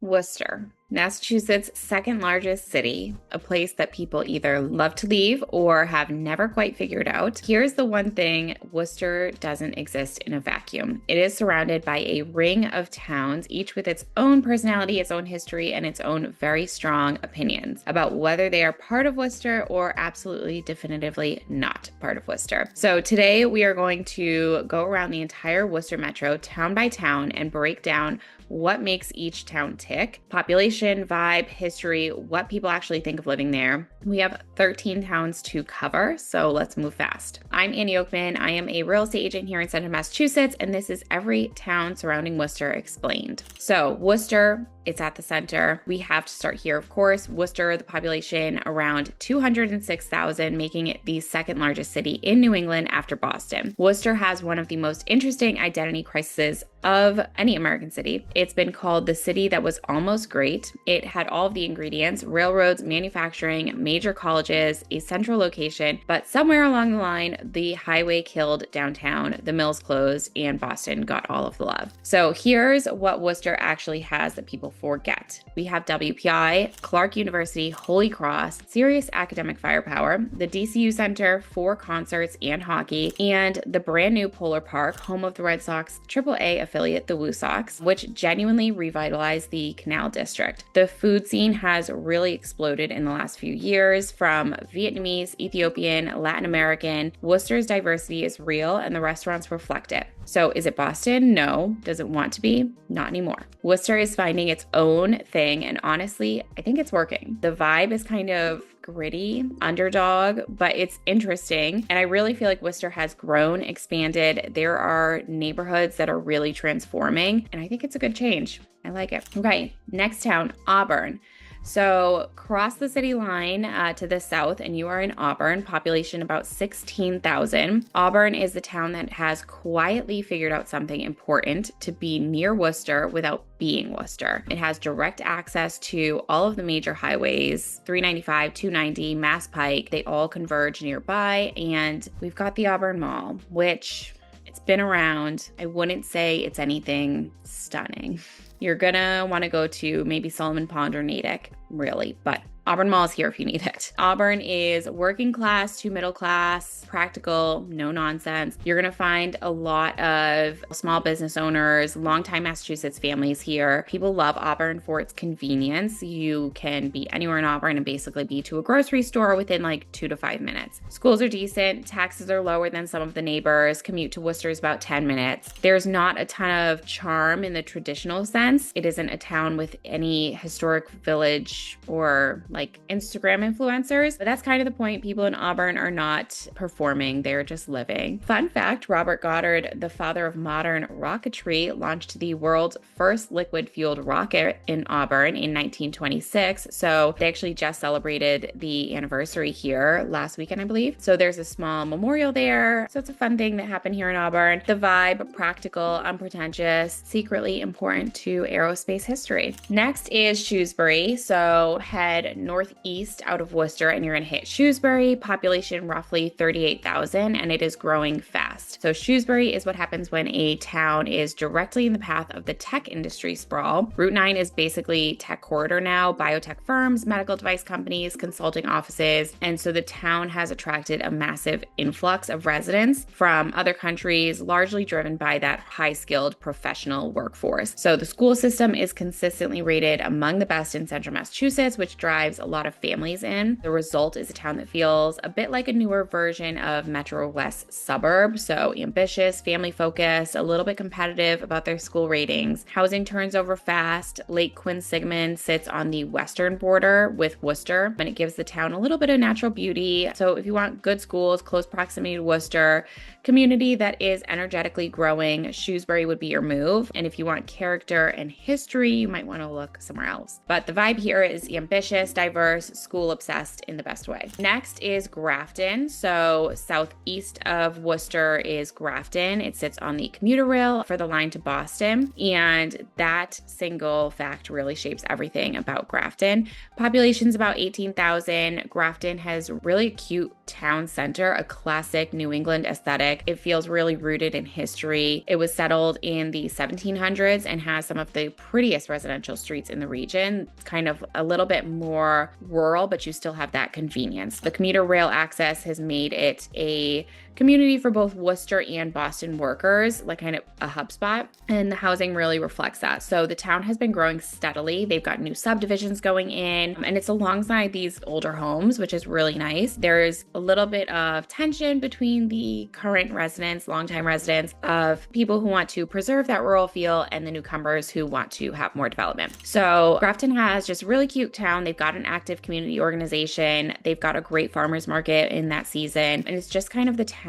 Worcester, Massachusetts' second largest city, a place that people either love to leave or have never quite figured out. Here's the one thing: Worcester doesn't exist in a vacuum. It is surrounded by a ring of towns, each with its own personality, its own history, and its own very strong opinions about whether they are part of Worcester or absolutely definitively not part of Worcester. So today we are going to go around the entire Worcester metro, town by town, and break down what makes each town tick: population, vibe, history, what people actually think of living there. We have 13 towns to cover, so let's move fast. I'm Annie Oakman. I am a real estate agent here in Central Massachusetts, and this is every town surrounding Worcester explained. So Worcester, it's at the center. We have to start here, of course. Worcester, the population around 206,000, making it the second largest city in New England after Boston. Worcester has one of the most interesting identity crises of any American city. It's been called the city that was almost great. It had all of the ingredients: railroads, manufacturing, major colleges, a central location, but somewhere along the line, the highway killed downtown, the mills closed, and Boston got all of the love. So here's what Worcester actually has that people forget. We have WPI, Clark University, Holy Cross, serious academic firepower, the DCU Center for concerts and hockey, and the brand new Polar Park, home of the Red Sox AAA affiliate, the Woo Sox, which genuinely revitalized the Canal District. The food scene has really exploded in the last few years, from Vietnamese, Ethiopian, Latin American. Worcester's diversity is real, and the restaurants reflect it. So is it Boston? No. Does it want to be? Not anymore. Worcester is finding its own thing, and honestly, I think it's working. The vibe is kind of gritty, underdog, but it's interesting. And I really feel like Worcester has grown, expanded. There are neighborhoods that are really transforming, and I think it's a good change. I like it. Okay, next town, Auburn. So cross the city line to the south and you are in Auburn, population about 16,000. Auburn is the town that has quietly figured out something important: to be near Worcester without being Worcester. It has direct access to all of the major highways: 395, 290, Mass Pike. They all converge nearby, and we've got the Auburn Mall, which it's been around. I wouldn't say it's anything stunning. You're gonna want to go to maybe Solomon Pond or Natick, really, but Auburn Mall is here if you need it. Auburn is working class to middle class, practical, no nonsense. You're going to find a lot of small business owners, longtime Massachusetts families here. People love Auburn for its convenience. You can be anywhere in Auburn and basically be to a grocery store within like 2 to 5 minutes. Schools are decent. Taxes are lower than some of the neighbors. Commute to Worcester is about 10 minutes. There's not a ton of charm in the traditional sense. It isn't a town with any historic village or like Instagram influencers, but that's kind of the point. People in Auburn are not performing, they're just living. Fun fact: Robert Goddard, the father of modern rocketry, launched the world's first liquid-fueled rocket in Auburn in 1926. So they actually just celebrated the anniversary here last weekend, I believe. So there's a small memorial there. So it's a fun thing that happened here in Auburn. The vibe: practical, unpretentious, secretly important to aerospace history. Next is Shrewsbury. So head northeast out of Worcester and you're going to hit Shrewsbury, population roughly 38,000, and it is growing fast. So Shrewsbury is what happens when a town is directly in the path of the tech industry sprawl. Route 9 is basically tech corridor now: biotech firms, medical device companies, consulting offices. And so the town has attracted a massive influx of residents from other countries, largely driven by that high-skilled professional workforce. So the school system is consistently rated among the best in Central Massachusetts, which drives a lot of families in. The result is a town that feels a bit like a newer version of Metro West suburb. So ambitious, family focused, a little bit competitive about their school ratings. Housing turns over fast. Lake Quinsigamond sits on the western border with Worcester, and it gives the town a little bit of natural beauty. So if you want good schools, close proximity to Worcester, community that is energetically growing, Shrewsbury would be your move. And if you want character and history, you might want to look somewhere else. But the vibe here is ambitious, diverse, school obsessed in the best way. Next is Grafton. So southeast of Worcester, Worcester is Grafton. It sits on the commuter rail for the line to Boston. And that single fact really shapes everything about Grafton. Population's about 18,000. Grafton has really cute town center, a classic New England aesthetic. It feels really rooted in history. It was settled in the 1700s and has some of the prettiest residential streets in the region. It's kind of a little bit more rural, but you still have that convenience. The commuter rail access has made it a community for both Worcester and Boston workers, like kind of a hub spot, and the housing really reflects that. So the town has been growing steadily. They've got new subdivisions going in, and it's alongside these older homes, which is really nice. There's a little bit of tension between the current residents, longtime residents, of people who want to preserve that rural feel and the newcomers who want to have more development. So Grafton has just a really cute town. They've got an active community organization. They've got a great farmers market in that season, and it's just kind of the town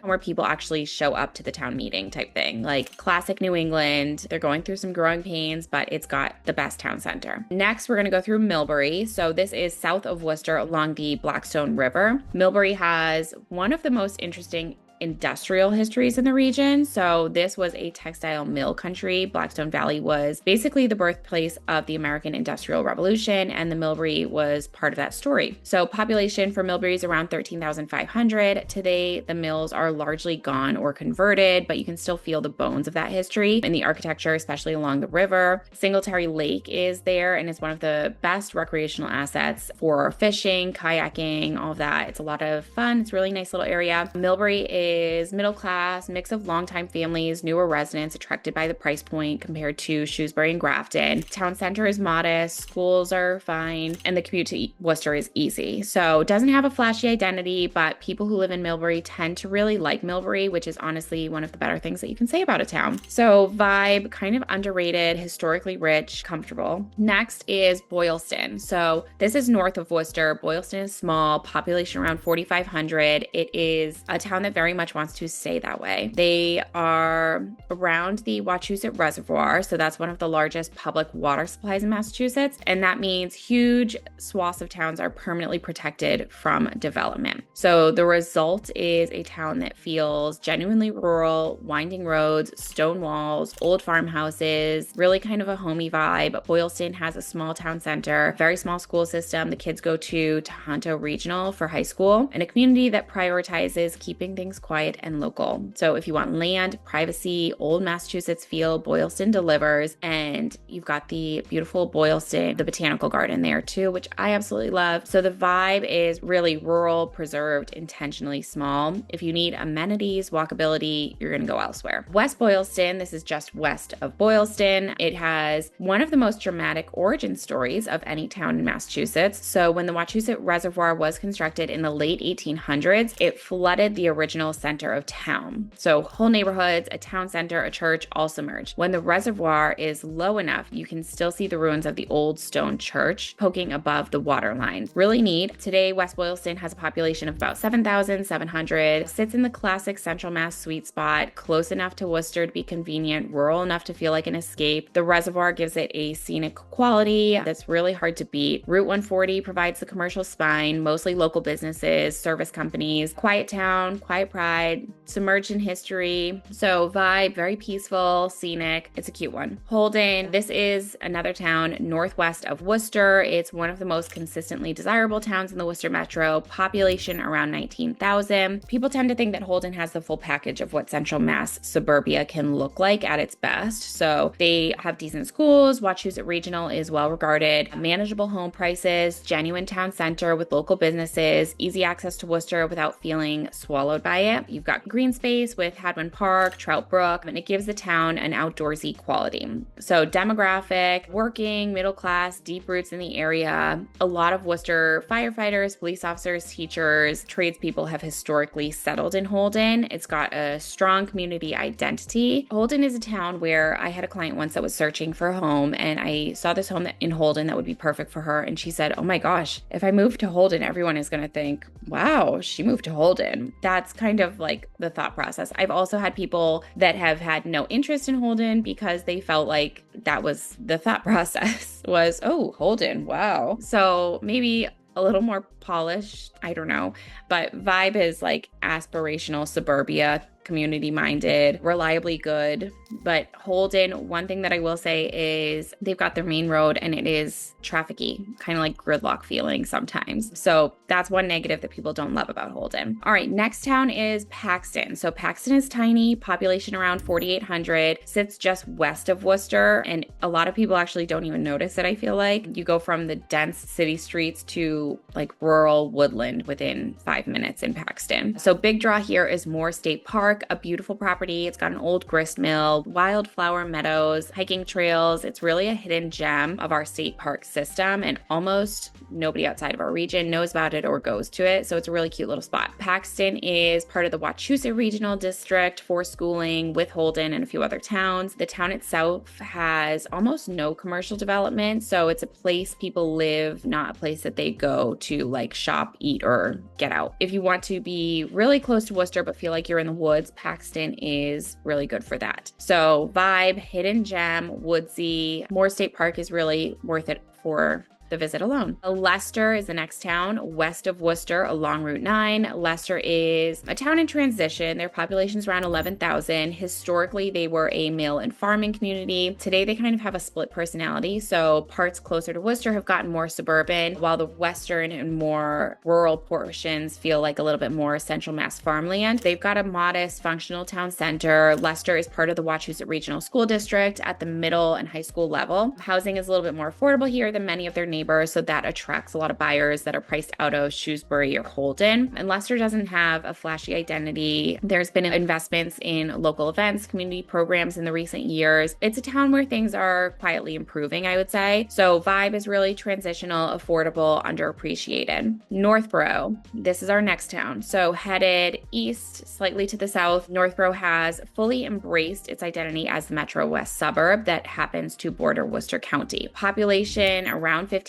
where people actually show up to the town meeting type thing, like classic New England. They're going through some growing pains, but it's got the best town center. Next, we're going to go through Millbury. So this is south of Worcester along the Blackstone River. Millbury has one of the most interesting industrial histories in the region. So this was a textile mill country. Blackstone Valley was basically the birthplace of the American Industrial Revolution, and the Millbury was part of that story. So population for Millbury is around 13,500. Today, the mills are largely gone or converted, but you can still feel the bones of that history in the architecture, especially along the river. Singletary Lake is there and is one of the best recreational assets for fishing, kayaking, all of that. It's a lot of fun. It's a really nice little area. Millbury is middle class, mix of longtime families, newer residents attracted by the price point compared to Shrewsbury and Grafton. Town center is modest, schools are fine, and the commute to Worcester is easy. So it doesn't have a flashy identity, but people who live in Millbury tend to really like Millbury, which is honestly one of the better things that you can say about a town. So vibe, kind of underrated, historically rich, comfortable. Next is Boylston. So this is north of Worcester. Boylston is small, population around 4,500. It is a town that very much wants to stay that way. They are around the Wachusett Reservoir, so that's one of the largest public water supplies in Massachusetts, and that means huge swaths of towns are permanently protected from development. So the result is a town that feels genuinely rural, winding roads, stone walls, old farmhouses, really kind of a homey vibe. Boylston has a small town center, very small school system. The kids go to Tohoto Regional for high school, and a community that prioritizes keeping things quiet and local. So if you want land, privacy, old Massachusetts feel, Boylston delivers. And you've got the beautiful Boylston, the botanical garden there too, which I absolutely love. So the vibe is really rural, preserved, intentionally small. If you need amenities, walkability, you're going to go elsewhere. West Boylston, this is just west of Boylston. It has one of the most dramatic origin stories of any town in Massachusetts. So when the Wachusett Reservoir was constructed in the late 1800s, it flooded the original center of town. So whole neighborhoods, a town center, a church, all submerged. When the reservoir is low enough, you can still see the ruins of the old stone church poking above the water line. Really neat. Today, West Boylston has a population of about 7,700, sits in the classic Central Mass sweet spot, close enough to Worcester to be convenient, rural enough to feel like an escape. The reservoir gives it a scenic quality that's really hard to beat. Route 140 provides the commercial spine, mostly local businesses, service companies, quiet town, quiet pride, submerged in history. So vibe, very peaceful, scenic. It's a cute one. Holden, this is another town northwest of Worcester. It's one of the most consistently desirable towns in the Worcester metro, population around 19,000. People tend to think that Holden has the full package of what Central Mass suburbia can look like at its best. So they have decent schools, Wachusett Regional is well regarded, manageable home prices, genuine town center with local businesses, easy access to Worcester without feeling swallowed by it. You've got green space with Hadwin Park, Trout Brook, and it gives the town an outdoorsy quality. So demographic, working, middle class, deep roots in the area. A lot of Worcester firefighters, police officers, teachers, tradespeople have historically settled in Holden. It's got a strong community identity. Holden is a town where I had a client once that was searching for a home, and I saw this home in Holden that would be perfect for her. And she said, "Oh my gosh, if I move to Holden, everyone is going to think, wow, she moved to Holden." That's kind of like the thought process. I've also had people that have had no interest in Holden because they felt like that was the thought process was, oh, Holden, wow. So maybe a little more polished, I don't know, but vibe is like aspirational suburbia, community minded, reliably good. But Holden, one thing that I will say is they've got their main road and it is trafficy, kind of like gridlock feeling sometimes. So that's one negative that people don't love about Holden. All right, next town is Paxton. So Paxton is tiny, population around 4,800, sits just west of Worcester. And a lot of people actually don't even notice it, I feel like. You go from the dense city streets to like rural woodland within 5 minutes in Paxton. So big draw here is Moore State Park, a beautiful property. It's got an old grist mill, wildflower meadows, hiking trails. It's really a hidden gem of our state park system, and almost nobody outside of our region knows about it or goes to it. So it's a really cute little spot. Paxton is part of the Wachusett Regional District for schooling with Holden and a few other towns. The town itself has almost no commercial development. So it's a place people live, not a place that they go to like shop, eat, or get out. If you want to be really close to Worcester but feel like you're in the woods, Paxton is really good for that. So vibe, hidden gem, woodsy. Moore State Park is really worth it for the visit alone. Leicester is the next town west of Worcester along Route 9. Leicester is a town in transition. Their population is around 11,000. Historically, they were a mill and farming community. Today, they kind of have a split personality. So parts closer to Worcester have gotten more suburban, while the western and more rural portions feel like a little bit more central mass farmland. They've got a modest functional town center. Leicester is part of the Wachusett Regional School District at the middle and high school level. Housing is a little bit more affordable here than many of their neighbors, so that attracts a lot of buyers that are priced out of Shrewsbury or Holden. And Leicester doesn't have a flashy identity. There's been investments in local events, community programs in the recent years. It's a town where things are quietly improving, I would say. So vibe is really transitional, affordable, underappreciated. Northborough, this is our next town. So headed east, slightly to the south, Northborough has fully embraced its identity as the Metro West suburb that happens to border Worcester County. Population around 15,000.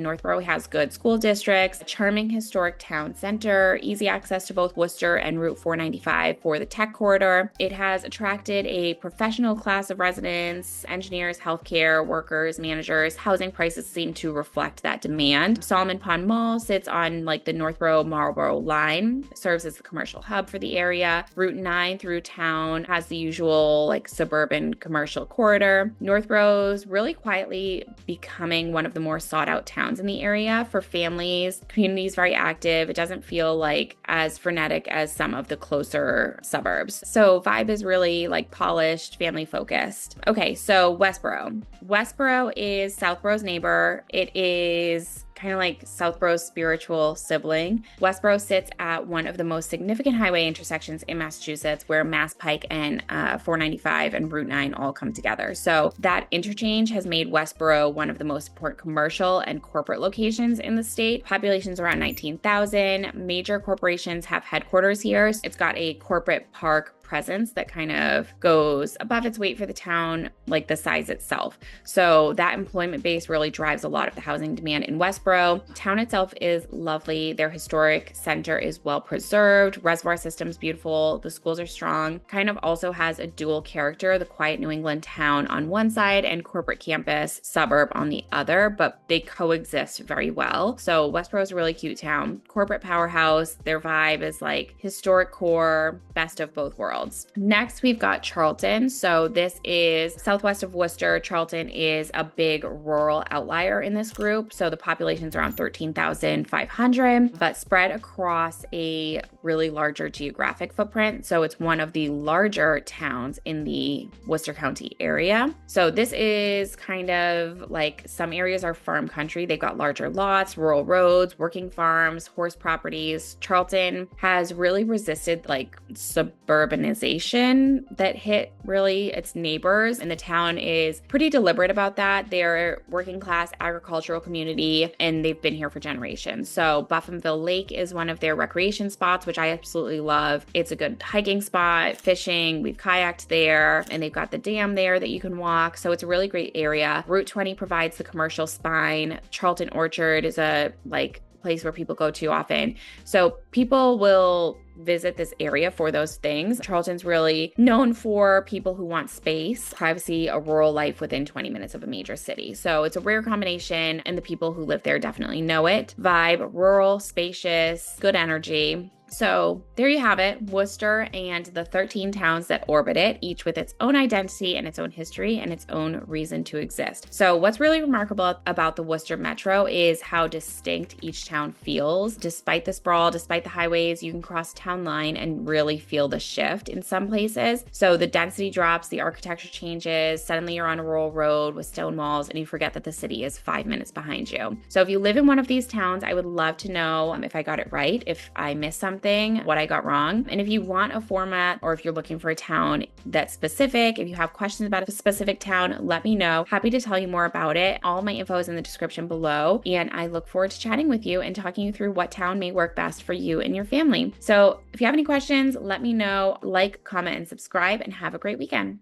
Northborough has good school districts, a charming historic town center, easy access to both Worcester and Route 495 for the tech corridor. It has attracted a professional class of residents, engineers, healthcare workers, managers. Housing prices seem to reflect that demand. Solomon Pond Mall sits on like the Northborough-Marlborough line, serves as a commercial hub for the area. Route 9 through town has the usual like suburban commercial corridor. Northborough's really quietly becoming one of the more sought out towns in the area for families. Community is very active. It doesn't feel like as frenetic as some of the closer suburbs. So vibe is really like polished, family focused. Okay, so Westboro. Westboro is Southborough's neighbor. It is kind of like Southborough's spiritual sibling. Westboro sits at one of the most significant highway intersections in Massachusetts, where Mass Pike and 495 and Route 9 all come together. So that interchange has made Westboro one of the most important commercial and corporate locations in the state. Population's around 19,000. Major corporations have headquarters here. It's got a corporate park presence that kind of goes above its weight for the town, like the size itself. So that employment base really drives a lot of the housing demand in Westboro. Town itself is lovely. Their historic center is well preserved. Reservoir system's beautiful. The schools are strong. Kind of also has a dual character, the quiet New England town on one side and corporate campus suburb on the other, but they coexist very well. So Westboro is a really cute town. Corporate powerhouse. Their vibe is like historic core, best of both worlds. Next, we've got Charlton. So this is southwest of Worcester. Charlton is a big rural outlier in this group. So the population is around 13,500, but spread across a really larger geographic footprint. So it's one of the larger towns in the Worcester County area. So this is kind of like some areas are farm country. They've got larger lots, rural roads, working farms, horse properties. Charlton has really resisted like suburbanization that hit really its neighbors, and the town is pretty deliberate about that. They're working class agricultural community and they've been here for generations. So Buffinville Lake is one of their recreation spots, which I absolutely love. It's a good hiking spot, fishing, we've kayaked there, and they've got the dam there that you can walk. So it's a really great area. Route 20 provides the commercial spine. Charlton Orchard is a place where people go to often. So people will visit this area for those things. Charlton's really known for people who want space, privacy, a rural life within 20 minutes of a major city. So it's a rare combination, and the people who live there definitely know it. Vibe, rural, spacious, good energy. So there you have it, Worcester and the 13 towns that orbit it, each with its own identity and its own history and its own reason to exist. So what's really remarkable about the Worcester Metro is how distinct each town feels. Despite the sprawl, despite the highways, you can cross town line and really feel the shift in some places. So the density drops, the architecture changes, suddenly you're on a rural road with stone walls and you forget that the city is 5 minutes behind you. So if you live in one of these towns, I would love to know if I got it right, if I missed something, what I got wrong. And if you want a format or if you're looking for a town that's specific, if you have questions about a specific town, let me know. Happy to tell you more about it. All my info is in the description below. And I look forward to chatting with you and talking you through what town may work best for you and your family. So if you have any questions, let me know. Like, comment, and subscribe, and have a great weekend.